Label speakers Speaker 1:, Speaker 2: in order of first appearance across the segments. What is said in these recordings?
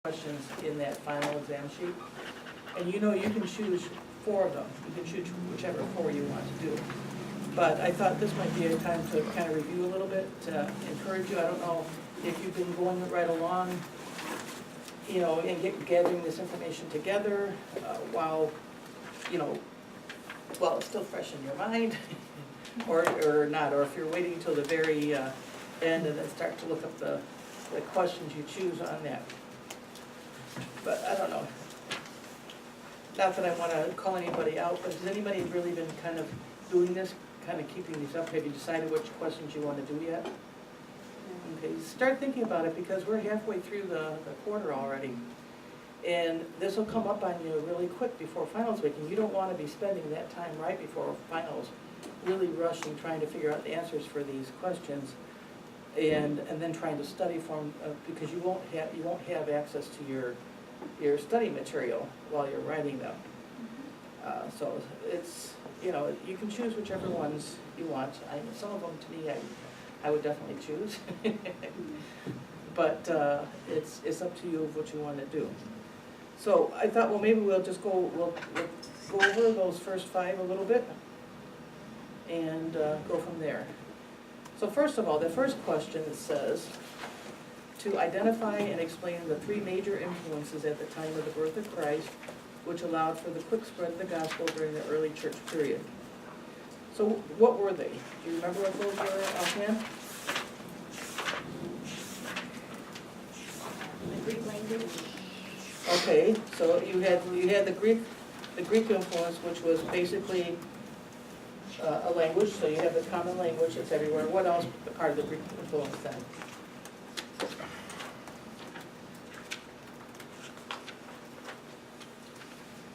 Speaker 1: questions in that final exam sheet. And you know you can choose 4 of them. You can choose whichever 4 you want to do. But I thought this might be a time to kind of review a little bit, to encourage you. I don't know if you've been going right along, you know, and gathering this information together while, you know, while it's still fresh in your mind, or not, or if you're waiting until the very end and then start to look up the questions you choose on that. But I don't know. Not that I want to call anybody out, but has anybody really been kind of doing this, kind of keeping these up? Have you decided which questions you want to do yet? Okay, start thinking about it, because we're halfway through the quarter already. And this will come up on you really quick before finals week, and you don't want to be spending that time right before finals, really rushing, trying to figure out the answers for these questions, and then trying to study for them, because you won't have access to your study material while you're writing them. So it's, you know, you can choose whichever ones you want. Some of them, to me, I would definitely choose. But it's up to you of what you want to do. So I thought, well, maybe we'll go over those first 5 a little bit and go from there. So first of all, the first question says, to identify and explain the 3 major influences at the time of the birth of Christ, which allowed for the quick spread of the gospel during the early church period. So what were they? Do you remember what those were offhand?
Speaker 2: The Greek language.
Speaker 1: Okay, so you had the Greek influence, which was basically a language. So you have the common language that's everywhere. What else part of the Greek influence then?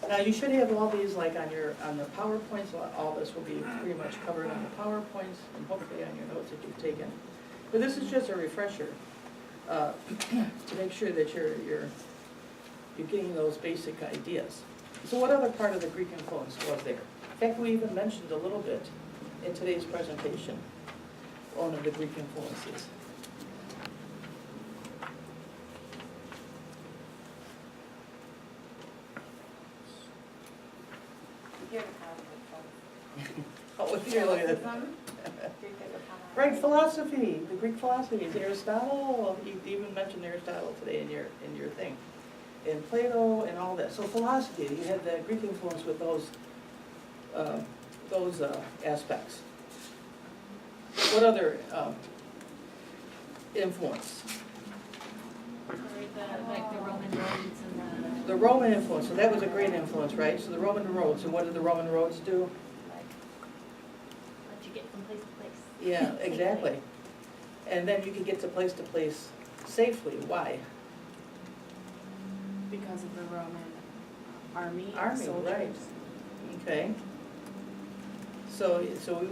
Speaker 1: Now you should have all these like on the PowerPoints. All this will be pretty much covered on the PowerPoints and hopefully on your notes that you've taken. But this is just a refresher to make sure that you're getting those basic ideas. So what other part of the Greek influence was there? In fact, we even mentioned a little bit in today's presentation, one of the Greek influences. Oh, what you're looking at? Right, philosophy, the Greek philosophies, Aristotle. You even mentioned Aristotle today in your thing, and Plato and all that. So philosophy, you had the Greek influence with those aspects. What other influence?
Speaker 2: Like the Roman roads and
Speaker 1: The Roman influence. So that was a great influence, right? So the Roman roads. And what did the Roman roads do?
Speaker 2: let you get from place to place.
Speaker 1: Yeah, exactly. And then you could get to place safely. Why?
Speaker 3: Because of the Roman army and
Speaker 1: Army,
Speaker 3: soldiers.
Speaker 1: right. Okay. So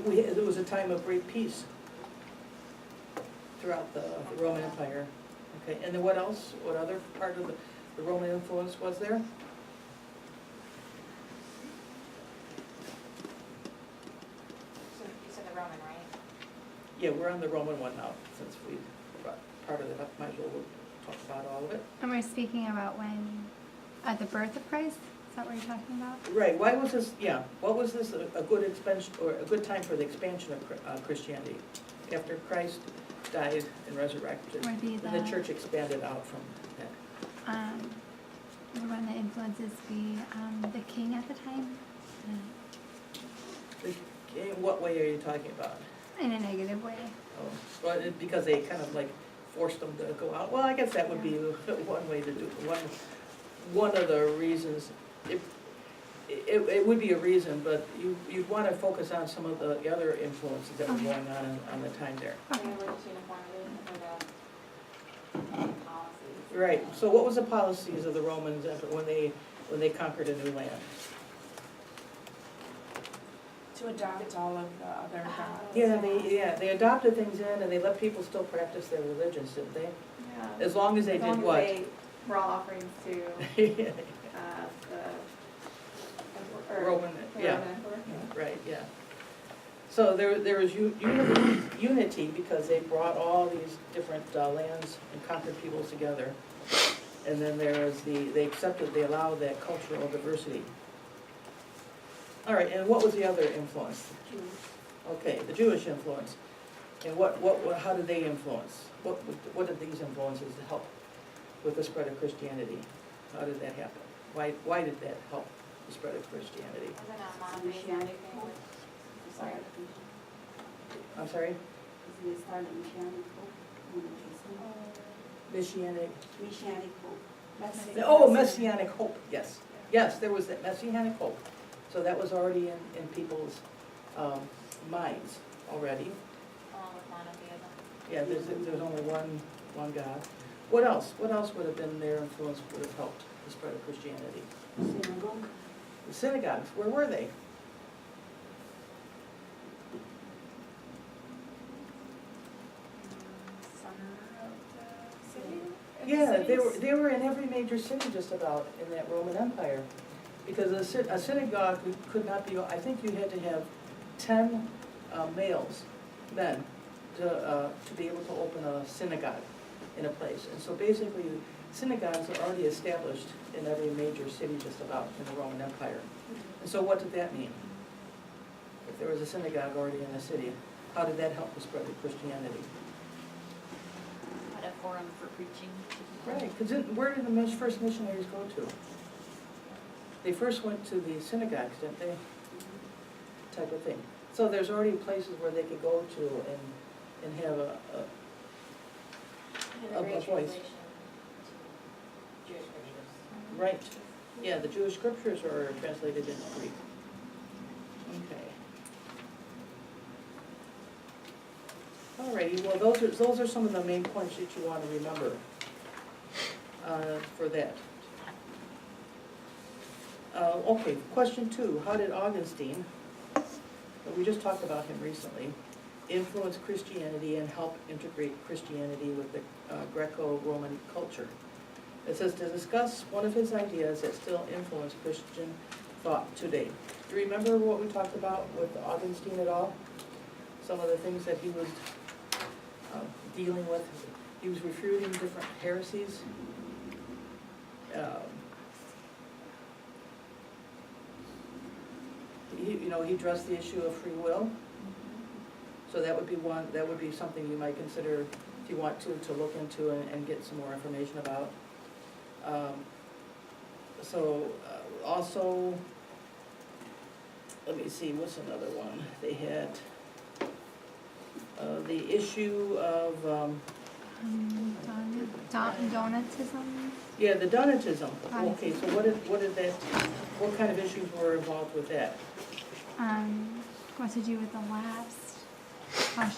Speaker 1: there was a time of great peace throughout the Roman Empire. Okay, and then what else? What other part of the Roman influence was there?
Speaker 4: So you said the Roman, right?
Speaker 1: Yeah, we're on the Roman one now, since we brought part of it up. Might as well we'll talk about all of it.
Speaker 5: And we're speaking about when, at the birth of Christ? Is that what you're talking about?
Speaker 1: Right. Why was this? Yeah. What was this a good expansion or a good time for the expansion of Christianity after Christ died and resurrected?
Speaker 5: Would be
Speaker 1: And the church expanded out from that.
Speaker 5: Would one of the influences be the king at the time?
Speaker 1: In what way are you talking about?
Speaker 5: In a negative way.
Speaker 1: Oh, well, because they kind of like forced them to go out. Well, I guess that would be one way to do one of the reasons. It would be a reason, but you'd want to focus on some of the other influences that were
Speaker 5: Okay.
Speaker 1: going on the time there.
Speaker 5: Okay.
Speaker 4: Religious uniformity or the policies.
Speaker 1: Right. So what was the policies of the Romans when they conquered a new land?
Speaker 3: To adopt all of the other gods.
Speaker 1: Yeah, they adopted things in, and they let people still practice their religions, didn't they?
Speaker 4: Yeah.
Speaker 1: As long as they did what?
Speaker 4: They brought offerings to the
Speaker 1: Roman, yeah.
Speaker 4: Roman emperor.
Speaker 1: Right, yeah. So there was unity because they brought all these different lands and conquered peoples together. And then there is they accepted, they allowed that cultural diversity. All right, and what was the other influence? Okay, the Jewish influence. And how did they influence? What did these influences help with the spread of Christianity? How did that happen? Why did that help the spread of Christianity?
Speaker 4: Wasn't a monotheistic thing with, sorry,
Speaker 1: I'm sorry?
Speaker 6: Isn't it started Messianic hope?
Speaker 1: Messianic,
Speaker 6: Messianic hope.
Speaker 1: oh, Messianic hope, yes. Yes, there was that Messianic hope. So that was already in people's minds already.
Speaker 4: along with monotheism.
Speaker 1: Yeah, there's only one God. What else? What else would have been their influence, would have helped the spread of Christianity?
Speaker 6: Synagogue.
Speaker 1: The synagogues, where were they?
Speaker 3: Center of the city? In the
Speaker 1: Yeah,
Speaker 3: cities?
Speaker 1: they were in every major city just about in that Roman Empire. Because a synagogue could not be, I think you had to have 10 men, to be able to open a synagogue in a place. And so basically, synagogues are already established in every major city just about in the Roman Empire. And so what did that mean? If there was a synagogue already in a city, how did that help the spread of Christianity?
Speaker 2: Had a forum for preaching to people.
Speaker 1: Right, because where did the first missionaries go to? They first went to the synagogues, didn't they? Type of thing. So there's already places where they could go to and have a
Speaker 4: And a great
Speaker 1: voice.
Speaker 4: translation to Jewish scriptures.
Speaker 1: Right, yeah, the Jewish scriptures are translated into Greek. Okay. Alrighty, well, those are some of the main points that you want to remember for that. Okay, question 2, how did Augustine, we just talked about him recently, influence Christianity and help integrate Christianity with the Greco-Roman culture? It says to discuss one of his ideas that still influence Christian thought today. Do you remember what we talked about with Augustine at all? Some of the things that he was dealing with. He was refuting different heresies. He addressed the issue of free will. So that would be something you might consider if you want to look into and get some more information about. Also, let me see, what's another one? They had the issue of,
Speaker 5: Donatism.
Speaker 1: yeah, the Donatism.
Speaker 5: Right.
Speaker 1: Okay, so what kind of issues were involved with that?
Speaker 5: What to do with the last? How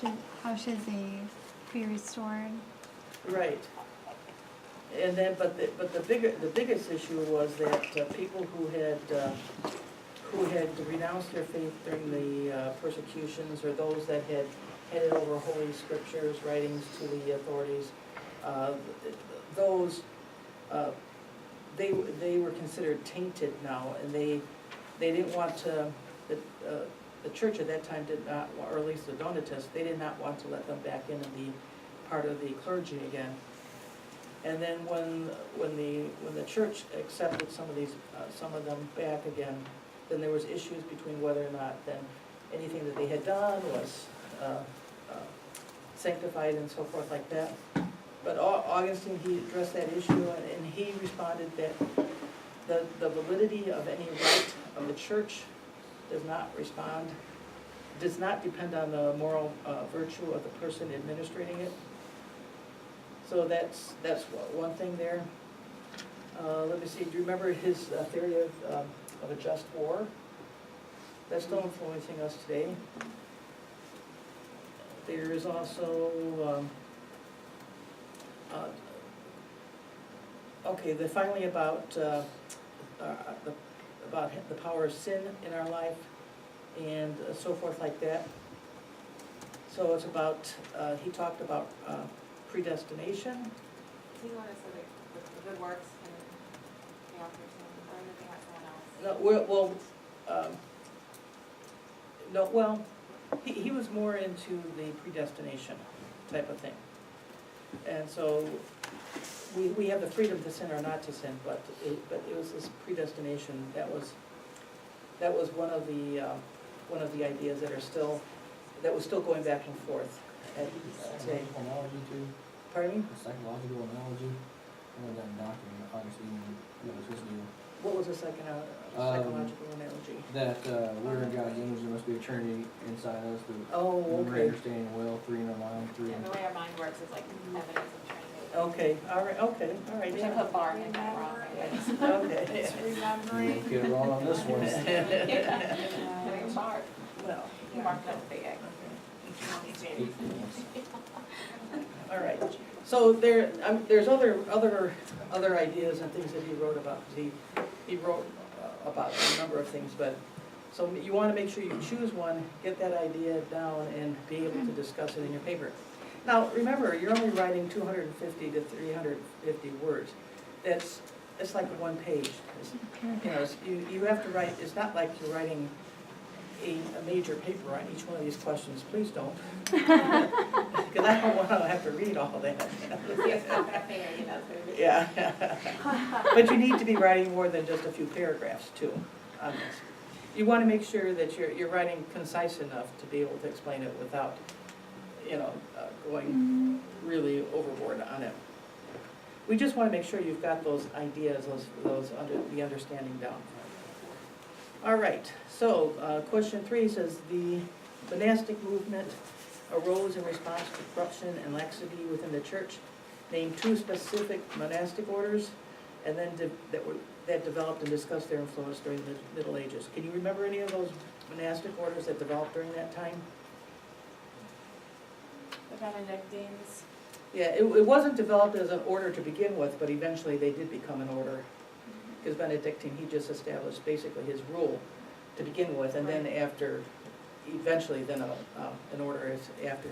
Speaker 5: should they be restored?
Speaker 1: Right. And then, but the biggest issue was that people who had renounced their faith during the persecutions, or those that had handed over holy scriptures, writings to the authorities, they were considered tainted now, and they didn't want to. The church at that time did not, or at least the Donatists, they did not want to let them back in and be part of the clergy again. And then when the church accepted some of them back again, then there was issues between whether or not then anything that they had done was sanctified and so forth like that. But Augustine, he addressed that issue, and he responded that the validity of any right of the church does not depend on the moral virtue of the person administrating it. So that's one thing there. Let me see, do you remember his theory of a just war? That's still influencing us today. There is also, finally about the power of sin in our life and so forth like that. So it's about, he talked about predestination.
Speaker 4: He wanted to say like the good works and the author or anything like someone else.
Speaker 1: He was more into the predestination type of thing. And so we have the freedom to sin or not to sin, but it was this predestination, that was one of the ideas that was still going back and forth at today.
Speaker 7: Psychological analogy too,
Speaker 1: Pardon me?
Speaker 7: a psychological analogy, and then doctrine, obviously, that was his deal.
Speaker 1: What was the second psychological analogy?
Speaker 7: That, we're in God's image, there must be a Trinity inside us, that
Speaker 1: Oh,
Speaker 7: we're
Speaker 1: okay,
Speaker 7: understanding well, three in our mind, three in.
Speaker 4: And the way our mind works is like evidence of Trinity.
Speaker 1: okay, all right,
Speaker 4: Which I
Speaker 1: yeah.
Speaker 4: put bar in that wrong.
Speaker 1: Okay.
Speaker 3: It's remembering.
Speaker 7: Get it wrong on this one.
Speaker 4: Yeah. Bar.
Speaker 1: Well,
Speaker 4: You marked that big X.
Speaker 1: all right, so there's other ideas and things that he wrote about, 'cause he wrote about a number of things, but, so you wanna make sure you choose one, get that idea down, and be able to discuss it in your paper. Now, remember, you're only writing 250 to 350 words. It's like 1 page. You know, you have to write, it's not like you're writing a major paper on each one of these questions, please don't. Because I don't want to have to read all that. Yeah. But you need to be writing more than just a few paragraphs too on this. You want to make sure that you're writing concise enough to be able to explain it without, going really overboard on it. We just want to make sure you've got those ideas, the understanding down. All right, so question 3 says, the monastic movement arose in response to corruption and laxity within the church. Name 2 specific monastic orders, and then that developed and discussed their influence during the Middle Ages. Can you remember any of those monastic orders that developed during that time?
Speaker 3: The Benedictines.
Speaker 1: Yeah, it wasn't developed as an order to begin with, but eventually they did become an order. Because Benedictine, he just established basically his rule to begin with, and then eventually an order is after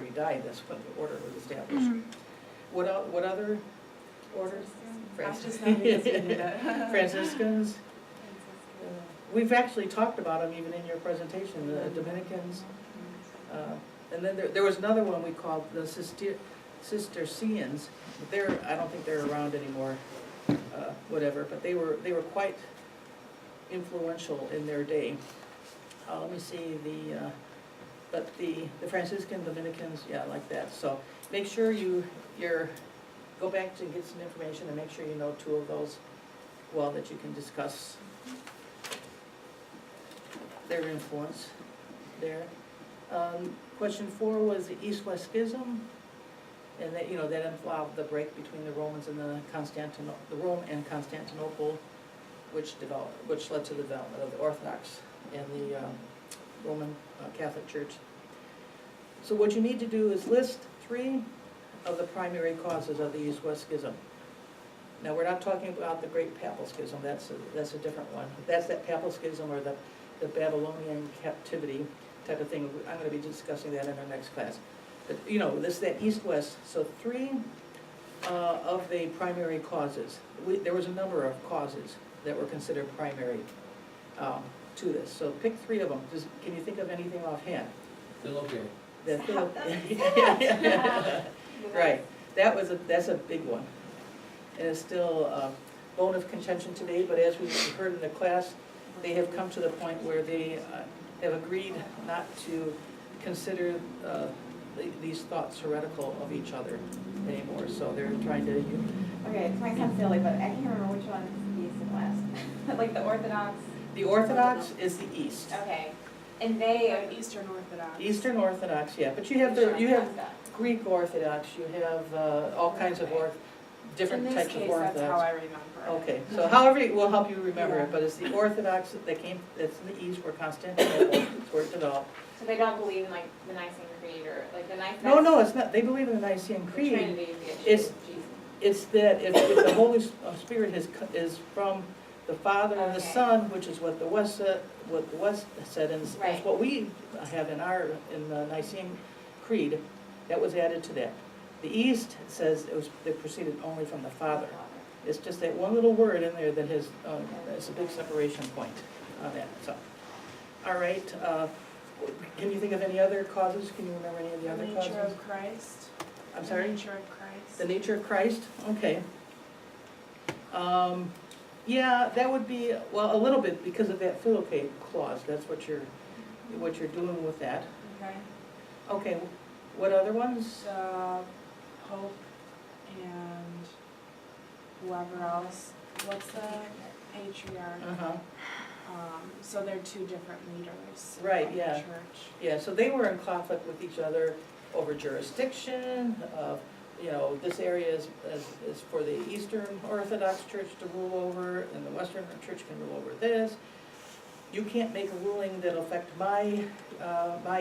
Speaker 1: he died, that's when the order was established. What other orders?
Speaker 3: I just know because you did it.
Speaker 1: Franciscans. We've actually talked about them even in your presentation, the Dominicans. And then there was another one we called the Cistercians. I don't think they're around anymore, whatever, but they were quite influential in their day. Let me see, but the Franciscan, Dominicans, yeah, like that. So make sure go back to get some information and make sure you know 2 of those well that you can discuss their influence there. Question 4 was the East-West Schism, and that involved the break between the Romans and the Rome and Constantinople, which led to the development of the Orthodox and the Roman Catholic Church. So what you need to do is list 3 of the primary causes of the East-West Schism. Now, we're not talking about the Great Papal Schism, that's a different one. That's that Papal Schism or the Babylonian captivity type of thing. I'm going to be discussing that in our next class. But, that East-West, so 3 of the primary causes. There was a number of causes that were considered primary to this. So pick 3 of them. Can you think of anything offhand?
Speaker 7: Feel okay.
Speaker 1: Right. That's a big one. And it's still a bone of contention today, but as we've heard in the class, they have come to the point where they have agreed not to consider these thoughts heretical of each other anymore. So they're trying to...
Speaker 4: Okay, it might sound silly, but I can't remember which one is East and West. Like the Orthodox?
Speaker 1: The Orthodox is the East.
Speaker 4: Okay. And they...
Speaker 3: Eastern Orthodox.
Speaker 1: Eastern Orthodox, yeah. But you have Greek Orthodox, you have all kinds of different types of Orthodox.
Speaker 3: In this case, that's how I remember it.
Speaker 1: Okay, so however it will help you remember it, but it's the Orthodox that's in the East where Constantinople is where it developed.
Speaker 4: So they don't believe in like the Nicene Creed or like the Nicene...
Speaker 1: No, it's not. They believe in the Nicene
Speaker 4: The
Speaker 1: Creed.
Speaker 4: Trinity is the issue.
Speaker 1: It's-
Speaker 4: Jesus.
Speaker 1: It's that if the Holy Spirit is from the Father and the
Speaker 4: Okay.
Speaker 1: Son, which is what the West said, and
Speaker 4: Right.
Speaker 1: that's what we have in the Nicene Creed, that was added to that. The East says it proceeded only from the Father. It's just that one little word in there that has, it's a big separation point on that, so. All right, can you think of any other causes? Can you remember any of the other
Speaker 3: The
Speaker 1: causes?
Speaker 3: nature of Christ.
Speaker 1: I'm sorry?
Speaker 3: Nature of Christ.
Speaker 1: The nature of Christ, okay. Yeah, that would be, well, a little bit because of that Philokape clause, that's what you're doing with that.
Speaker 3: Okay.
Speaker 1: Okay, what other ones?
Speaker 3: Pope and whoever else, what's the patriarch?
Speaker 1: Uh-huh,
Speaker 3: So they're two different leaders.
Speaker 1: Right,
Speaker 3: of the
Speaker 1: yeah.
Speaker 3: church.
Speaker 1: yeah, so they were in conflict with each other over jurisdiction, this area is for the Eastern Orthodox Church to rule over, and the Western Church can rule over this. You can't make a ruling that'll affect my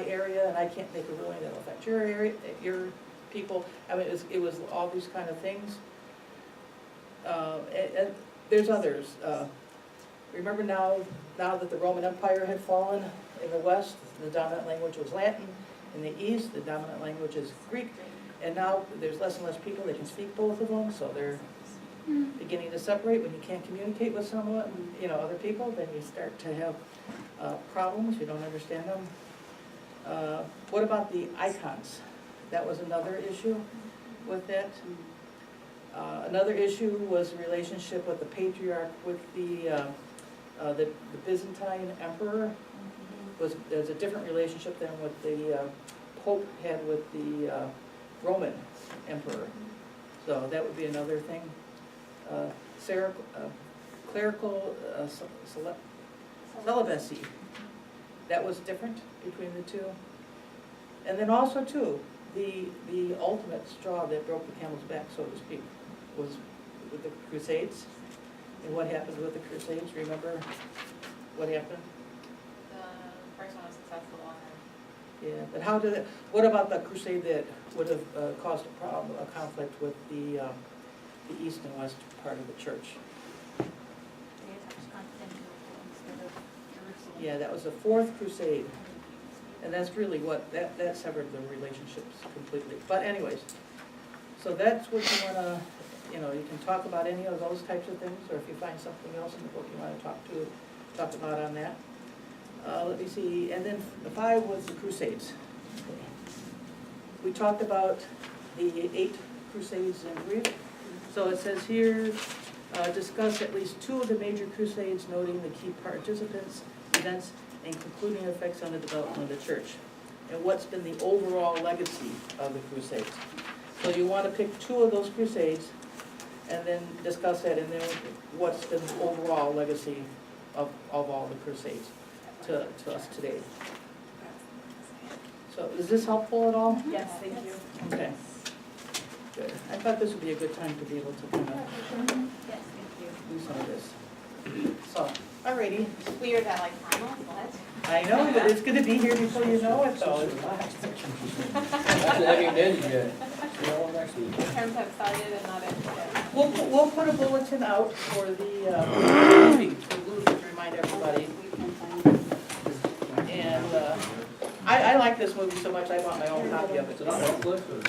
Speaker 1: area, and I can't make a ruling that'll affect your area, your people. I mean, it was all these kind of things. And there's others. Remember now that the Roman Empire had fallen in the West, the dominant language was Latin. In the East, the dominant language is Greek. And now there's less and less people that can speak both of them, so they're beginning to separate. When you can't communicate with someone, other people, then you start to have problems, you don't understand them. What about the icons? That was another issue with that. Another issue was the relationship with the patriarch with the Byzantine emperor. There's a different relationship than what the Pope had with the Roman emperor. So that would be another thing. Clerical celibacy, that was different between the two. And then also too, the ultimate straw that broke the camel's back, so to speak, was with the Crusades. And what happened with the Crusades, remember what happened?
Speaker 4: The first one was successful on
Speaker 1: Yeah, but what about the crusade that would have caused a conflict with the east and west part of the church?
Speaker 2: They attacked Constantinople instead of Jerusalem.
Speaker 1: Yeah, that was the fourth crusade, and that's really what, that severed the relationships completely. But anyways, so that's what you wanna, you can talk about any of those types of things, or if you find something else in the book you wanna talk about on that. Let me see, and then the 5 was the Crusades. We talked about the 8 Crusades in Greek. So it says here, discuss at least 2 of the major Crusades, noting the key participants, events, and concluding effects on the development of the church. And what's been the overall legacy of the Crusades. So you want to pick 2 of those Crusades, and then discuss that, and then what's been the overall legacy of all the Crusades to us today. So is this helpful at all?
Speaker 3: Yes, thank you.
Speaker 1: Okay. Good. I thought this would be a good time to be able to kind of
Speaker 2: Yes, thank you.
Speaker 1: do some of this. So, alrighty.
Speaker 4: It's weird that like finals, what?
Speaker 1: I know, but it's gonna be here before you know it though.
Speaker 7: Actually, haven't even ended yet. See how long next week.
Speaker 4: Terms have started and not ended yet.
Speaker 1: We'll put a bulletin out for the, to remind everybody.
Speaker 6: We can find it.
Speaker 1: And, I like this movie so much, I bought my own copy of it.
Speaker 7: Is it on Netflix or?